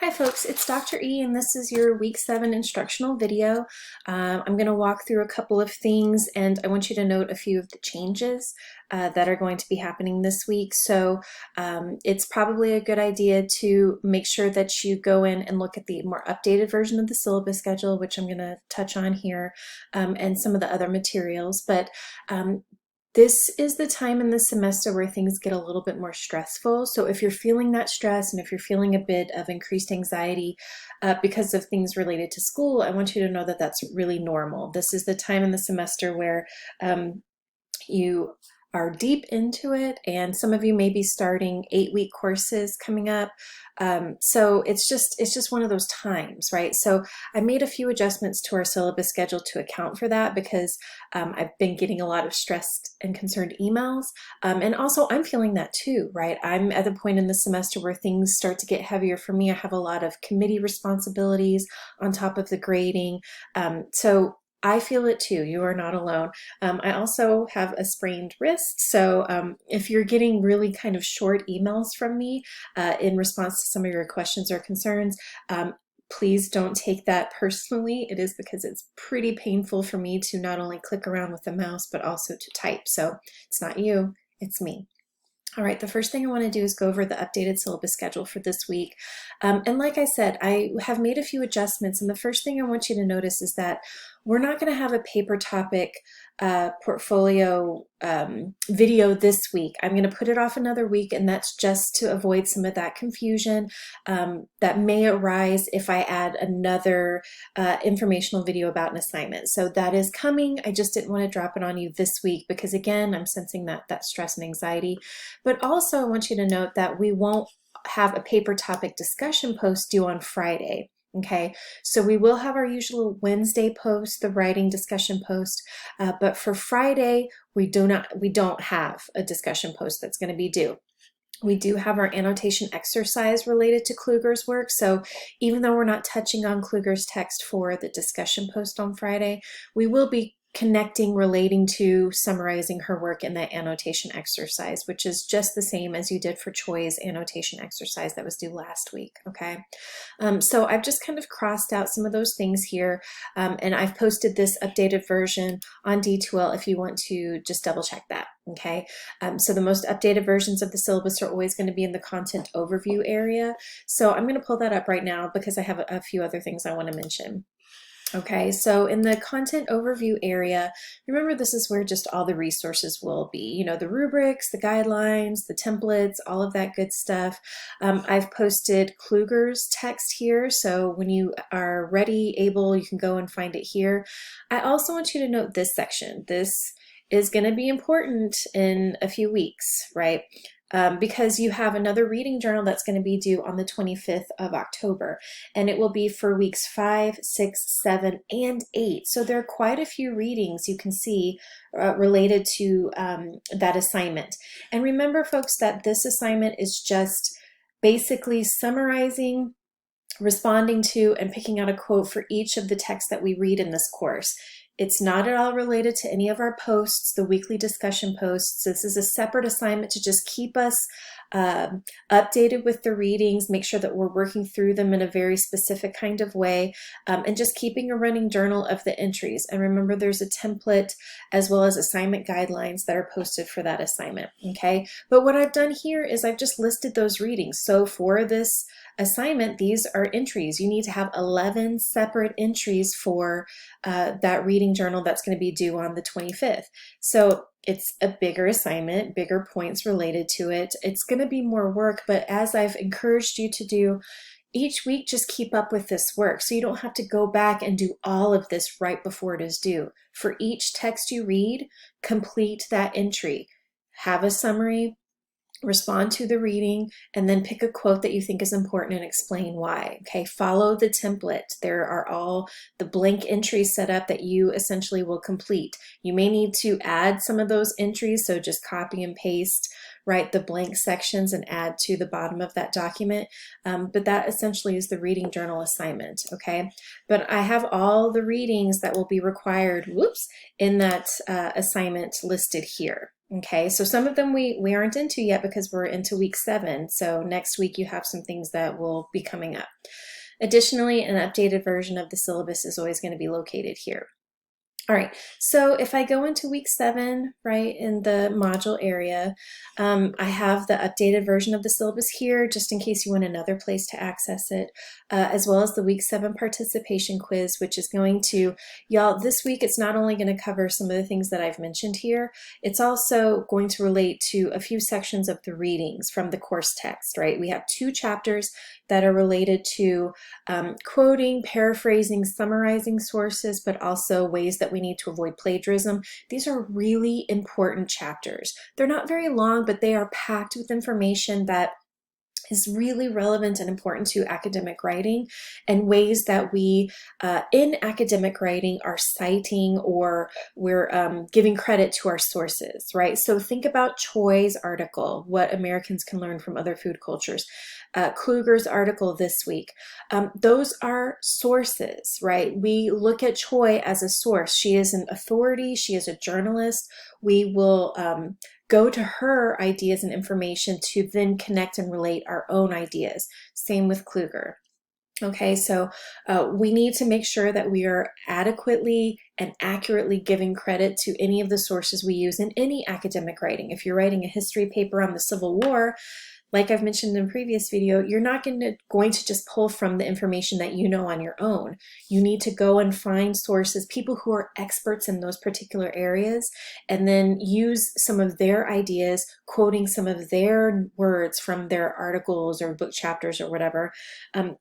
Hi folks, it's Dr. E and this is your week 7 instructional video. I'm going to walk through a couple of things and I want you to note a few of the changes that are going to be happening this week. So it's probably a good idea to make sure that you go in and look at the more updated version of the syllabus schedule, which I'm going to touch on here, and some of the other materials. But this is the time in the semester where things get a little bit more stressful. So if you're feeling that stress and if you're feeling a bit of increased anxiety because of things related to school, I want you to know that that's really normal. This is the time in the semester where you are deep into it, and some of you may be starting 8-week courses coming up. So it's just one of those times, right? So I made a few adjustments to our syllabus schedule to account for that because I've been getting a lot of stressed and concerned emails. And also I'm feeling that too, right? I'm at the point in the semester where things start to get heavier for me. I have a lot of committee responsibilities on top of the grading. So I feel it too. You are not alone. I also have a sprained wrist, so if you're getting really kind of short emails from me in response to some of your questions or concerns, please don't take that personally. It is because it's pretty painful for me to not only click around with the mouse, but also to type. So it's not you, it's me. All right, the first thing I want to do is go over the updated syllabus schedule for this week. And like I said, I have made a few adjustments, and the first thing I want you to notice is that we're not going to have a paper topic portfolio video this week. I'm going to put it off another week, and that's just to avoid some of that confusion that may arise if I add another informational video about an assignment. So that is coming. I just didn't want to drop it on you this week because, again, I'm sensing that stress and anxiety. But also I want you to note that we won't have a paper topic discussion post due on Friday. Okay, so we will have our usual Wednesday post, the writing discussion post, but for Friday, we don't have a discussion post that's going to be due. We do have our annotation exercise related to Kluger's work, so even though we're not touching on Kluger's text for the discussion post on Friday, we will be connecting, relating to, summarizing her work in that annotation exercise, which is just the same as you did for Choi's annotation exercise that was due last week, okay? So I've just kind of crossed out some of those things here, and I've posted this updated version on D2L if you want to just double check that, okay? So the most updated versions of the syllabus are always going to be in the content overview area. So I'm going to pull that up right now because I have a few other things I want to mention. Okay, so in the content overview area, remember this is where just all the resources will be, you know, the rubrics, the guidelines, the templates, all of that good stuff. I've posted Kluger's text here, so when you are ready, able, you can go and find it here. I also want you to note this section. This is going to be important in a few weeks, right? Because you have another reading journal that's going to be due on the 25th of October, and it will be for weeks 5, 6, 7, and 8. So there are quite a few readings you can see related to that assignment. And remember, folks, that this assignment is just basically summarizing, responding to, and picking out a quote for each of the texts that we read in this course. It's not at all related to any of our posts, the weekly discussion posts. This is a separate assignment to just keep us updated with the readings, make sure that we're working through them in a very specific kind of way, and just keeping a running journal of the entries. And remember, there's a template as well as assignment guidelines that are posted for that assignment, okay? But what I've done here is I've just listed those readings. So for this assignment, these are entries. You need to have 11 separate entries for that reading journal that's going to be due on the 25th. So it's a bigger assignment, bigger points related to it. It's going to be more work, but as I've encouraged you to do each week, just keep up with this work so you don't have to go back and do all of this right before it is due. For each text you read, complete that entry. Have a summary, respond to the reading, and then pick a quote that you think is important and explain why. Okay, follow the template. There are all the blank entries set up that you essentially will complete. You may need to add some of those entries, so just copy and paste, write the blank sections and add to the bottom of that document. But that essentially is the reading journal assignment, okay? But I have all the readings that will be required, in that assignment listed here. Okay, so some of them we aren't into yet because we're into week 7. So next week you have some things that will be coming up. Additionally, an updated version of the syllabus is always going to be located here. All right, so if I go into week 7, right, in the module area, I have the updated version of the syllabus here, just in case you want another place to access it, as well as the week 7 participation quiz, which is going to, y'all, this week it's not only going to cover some of the things that I've mentioned here, it's also going to relate to a few sections of the readings from the course text, right? We have 2 chapters that are related to quoting, paraphrasing, summarizing sources, but also ways that we need to avoid plagiarism. These are really important chapters. They're not very long, but they are packed with information that is really relevant and important to academic writing, and ways that we in academic writing are citing or we're giving credit to our sources, right? So think about Choi's article, What Americans Can Learn from Other Food Cultures, Kluger's article this week. Those are sources, right? We look at Choi as a source. She is an authority. She is a journalist. We will go to her ideas and information to then connect and relate our own ideas. Same with Kluger. Okay, so we need to make sure that we are adequately and accurately giving credit to any of the sources we use in any academic writing. If you're writing a history paper on the Civil War, like I've mentioned in a previous video, you're not going to just pull from the information that you know on your own. You need to go and find sources, people who are experts in those particular areas, and then use some of their ideas, quoting some of their words from their articles or book chapters or whatever.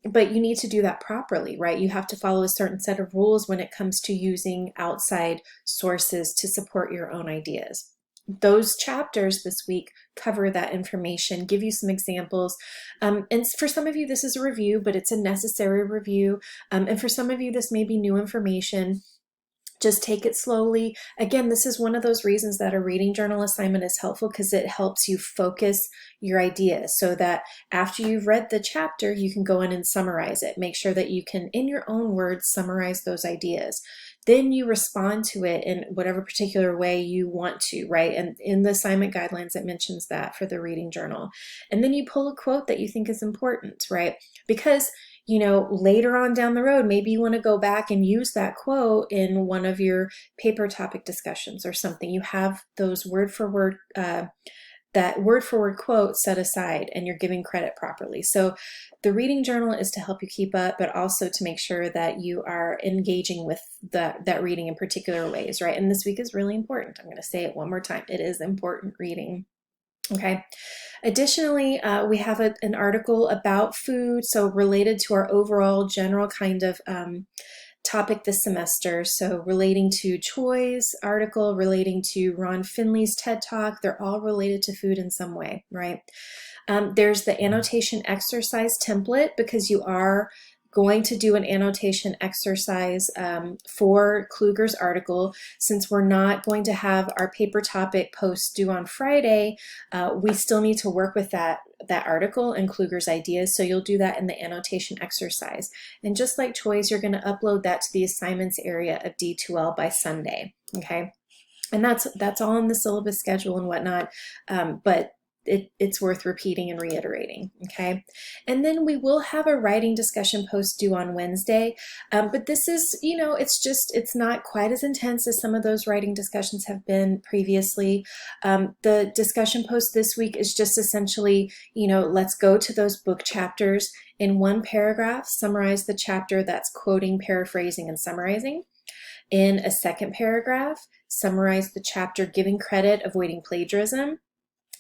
But you need to do that properly, right? You have to follow a certain set of rules when it comes to using outside sources to support your own ideas. Those chapters this week cover that information, give you some examples. And for some of you, this is a review, but it's a necessary review. And for some of you, this may be new information. Just take it slowly. Again, this is one of those reasons that a reading journal assignment is helpful, because it helps you focus your ideas so that after you've read the chapter, you can go in and summarize it. Make sure that you can, in your own words, summarize those ideas. Then you respond to it in whatever particular way you want to, right? And in the assignment guidelines, it mentions that for the reading journal. And then you pull a quote that you think is important, right? Because later on down the road, maybe you want to go back and use that quote in one of your paper topic discussions or something. You have those word for word quote set aside, and you're giving credit properly. So the reading journal is to help you keep up, but also to make sure that you are engaging with that reading in particular ways, right? And this week is really important. I'm going to say it one more time. It is important reading. Okay. Additionally, we have an article about food, so related to our overall general kind of topic this semester. So relating to Choi's article, relating to Ron Finley's TED Talk, they're all related to food in some way, right? There's the annotation exercise template, because you are going to do an annotation exercise for Kluger's article. Since we're not going to have our paper topic post due on Friday, we still need to work with that article and Kluger's ideas. So you'll do that in the annotation exercise. And just like Choi's, you're going to upload that to the assignments area of D2L by Sunday. Okay. And that's all in the syllabus schedule and whatnot. But it's worth repeating and reiterating, okay? And then we will have a writing discussion post due on Wednesday, but this is, it's not quite as intense as some of those writing discussions have been previously. The discussion post this week is just essentially, let's go to those book chapters in one paragraph, summarize the chapter that's quoting, paraphrasing, and summarizing. In a second paragraph, summarize the chapter giving credit, avoiding plagiarism.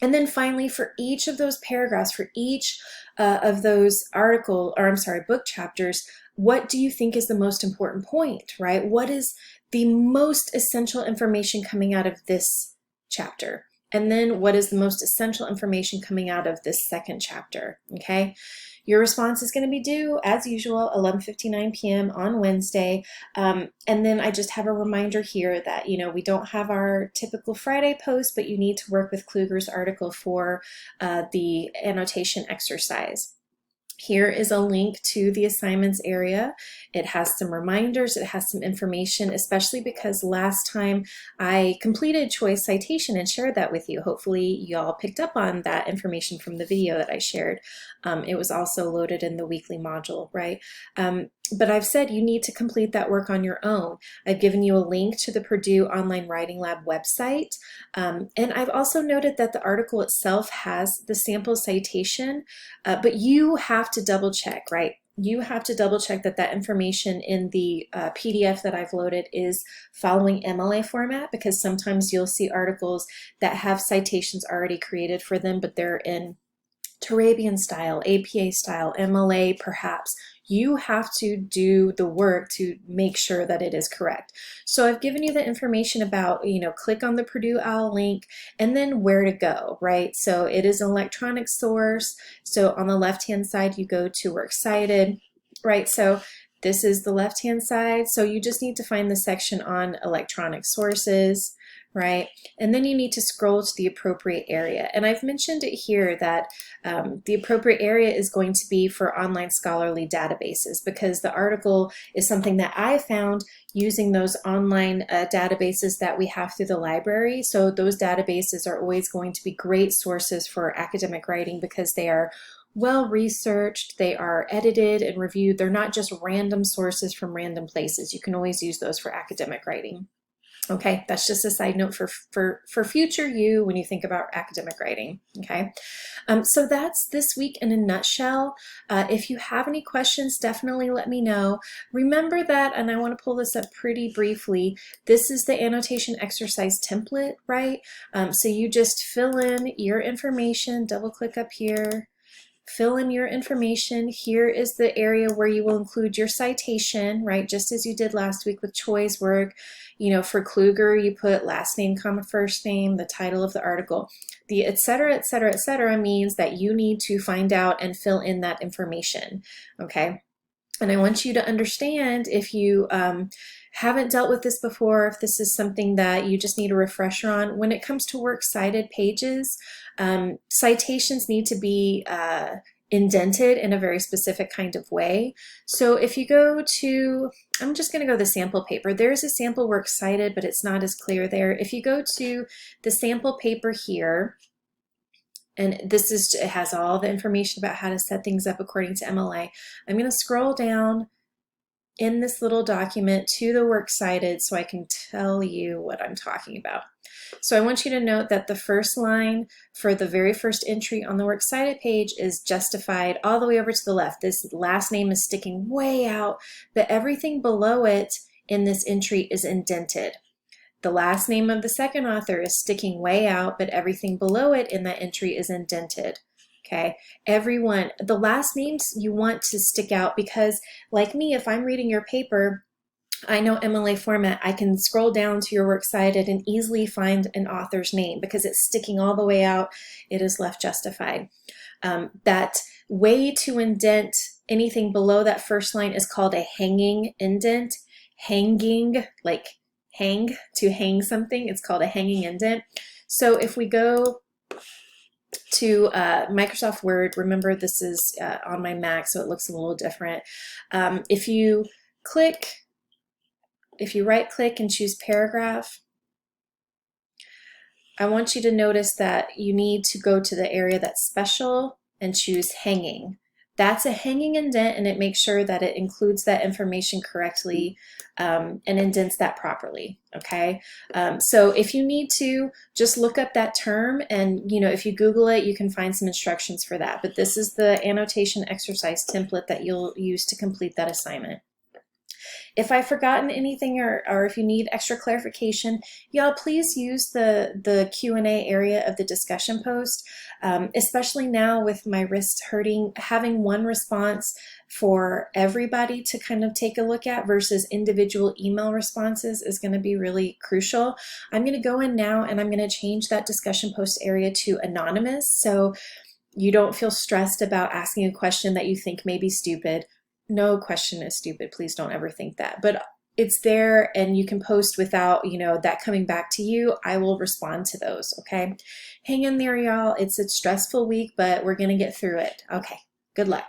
And then finally, for each of those paragraphs, for each of those book chapters, what do you think is the most important point, right? What is the most essential information coming out of this chapter? And then what is the most essential information coming out of this second chapter, okay? Your response is going to be due, as usual, 11:59 p.m. on Wednesday. And then I just have a reminder here that, we don't have our typical Friday post, but you need to work with Kluger's article for the annotation exercise. Here is a link to the assignments area, It has some reminders, it has some information, especially because last time I completed choice citation and shared that with you. Hopefully y'all picked up on that information from the video that I shared. It was also loaded in the weekly module, right? But I've said you need to complete that work on your own. I've given you a link to the Purdue Online Writing Lab website. And I've also noted that the article itself has the sample citation, but you have to double check, right? You have to double check that that information in the PDF that I've loaded is following MLA format, because sometimes you'll see articles that have citations already created for them, but they're in Turabian style, APA style, MLA perhaps. You have to do the work to make sure that it is correct. So I've given you the information about, click on the Purdue OWL link and then where to go, right? So it is an electronic source. So on the left-hand side, you go to Works Cited, right? So this is the left-hand side. So you just need to find the section on electronic sources, right? And then you need to scroll to the appropriate area. And I've mentioned it here that the appropriate area is going to be for online scholarly databases, because the article is something that I found using those online databases that we have through the library. So those databases are always going to be great sources for academic writing because they are well researched, they are edited and reviewed. They're not just random sources from random places. You can always use those for academic writing. Okay, that's just a side note for future you when you think about academic writing, okay? So that's this week in a nutshell. If you have any questions, definitely let me know. Remember that, and I want to pull this up pretty briefly, this is the annotation exercise template, right? So you just fill in your information, double click up here, fill in your information. Here is the area where you will include your citation, right? Just as you did last week with choice work. For Kluger, you put last name, comma, first name, the title of the article. The et cetera, et cetera, et cetera means that you need to find out and fill in that information, okay? And I want you to understand, if you haven't dealt with this before, if this is something that you just need a refresher on, when it comes to works cited pages, citations need to be indented in a very specific kind of way. So if you go to, I'm just going to go the sample paper. There's a sample works cited, but it's not as clear there. If you go to the sample paper here, and this is, it has all the information about how to set things up according to MLA. I'm going to scroll down in this little document to the works cited so I can tell you what I'm talking about. So I want you to note that the first line for the very first entry on the works cited page is justified all the way over to the left. This last name is sticking way out, but everything below it in this entry is indented. The last name of the second author is sticking way out, but everything below it in that entry is indented. Okay, everyone, the last names you want to stick out, because like me, if I'm reading your paper, I know MLA format, I can scroll down to your works cited and easily find an author's name because it's sticking all the way out. It is left justified. That way to indent anything below that first line is called a hanging indent. Hanging, like hang, to hang something, it's called a hanging indent. So if we go to Microsoft Word, remember this is on my Mac, so it looks a little different. If you right click and choose paragraph, I want you to notice that you need to go to the area that's special and choose hanging. That's a hanging indent, and it makes sure that it includes that information correctly and indents that properly, okay? So if you need to, just look up that term, and if you Google it, you can find some instructions for that. But this is the annotation exercise template that you'll use to complete that assignment. If I've forgotten anything, or if you need extra clarification, y'all please use the Q&A area of the discussion post, especially now with my wrist hurting. Having one response for everybody to kind of take a look at versus individual email responses is going to be really crucial. I'm going to go in now and I'm going to change that discussion post area to anonymous, so you don't feel stressed about asking a question that you think may be stupid. No question is stupid. Please don't ever think that. But it's there, and you can post without, that coming back to you. I will respond to those, okay? Hang in there, y'all. It's a stressful week, but we're going to get through it. Okay, good luck.